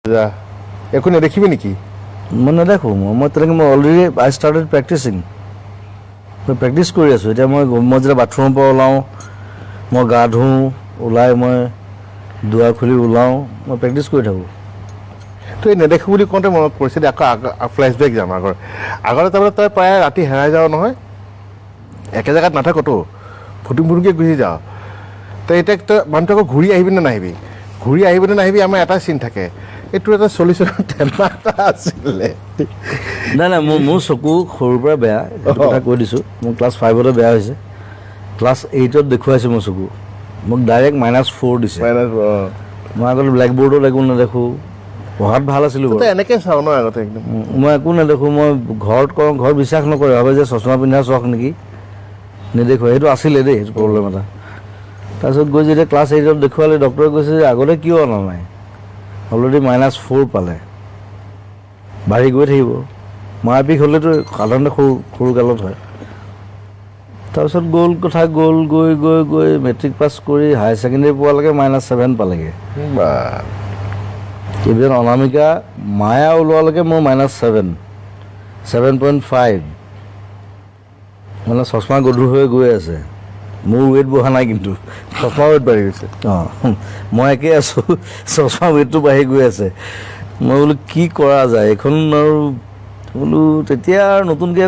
একো নেদেখিবি নেকি? মই নেদেখোঁ মই তেনেকৈ মই অলৰেডি আই ষ্টাৰ্টেড প্ৰেক্টিচিং মই প্ৰেক্টিচ কৰি আছোঁ এতিয়া মই যেতিয়া বাথৰুমৰ পৰা ওলাওঁ মই গা ধুওঁ ওলাই মই দুৱাৰ খুলি ওলাওঁ মই প্ৰেক্টিচ কৰি থাকোঁ তই নেদেখো বুলি কওঁতে মনত পৰিছে দে আকৌ ফ্লেশ্ববেক যাম আগতে তাৰমানে তই প্ৰায় ৰাতি হেৰাই যাৱ নহয় একে জেগাত নাথাকতো ফুটুমকে গুচি যাওঁ তই এতিয়া তই মানুহটো আকৌ ঘূৰি আহিবি নে নাহিবি আমাৰ এটা চিন থাকে এইটো এটা চলিউশ্যন টেমা এটা আছিলে নাই মোৰ চকু সৰুৰ পৰা বেয়া সেইটো কথা কৈ দিছোঁ মোৰ ক্লাছ 5তে বেয়া হৈছে ক্লাছ 8ত দেখুৱাইছোঁ মোৰ চকু মোক ডাইৰেক্ট -4 দিছে মই আগতে ব্লেকবৰ্ডত একো নেদেখোঁ পঢ়াত ভাল আছিলোঁ বাৰু এনেকৈ চাওঁ ন আগতে একদম মই একো নেদেখোঁ মই ঘৰত কওঁ ঘৰত বিশ্বাস নকৰে ভাবে যে চশমা পিন্ধা চখ নেকি নেদেখোঁ সেইটো আছিলে দেই সেইটো প্ৰব্লেম এটা তাৰপিছত গৈ যেতিয়া ক্লাছ 8ত দেখুৱালে ডক্টৰে কৈছে যে আগতে কিয় অনা নাই অলৰেডি -4 পালে বাঢ়ি গৈ থাকিব মাৰপিক হ'লেতো সাধাৰণতে সৰু কালত হয় তাৰপিছত গ'ল গৈ মেট্ৰিক পাছ কৰি হায়াৰ ছেকেণ্ডেৰী পোৱালৈকে -7 পালেগৈ ইভেন অনামিকা মায়া ওলোৱালৈকে মোৰ -7.5 মানে চশমা গধুৰ হৈ গৈ আছে মোৰ ৱেইট বঢ়া নাই কিন্তু চশমা ৱেইট বাঢ়ি গৈছে অঁ মই একেই আছোঁ চশমা ৱেইটটো বাঢ়ি গৈ আছে মই বোলো কি কৰা যায় এইখন আৰু বোলো তেতিয়া আৰু নতুনকৈ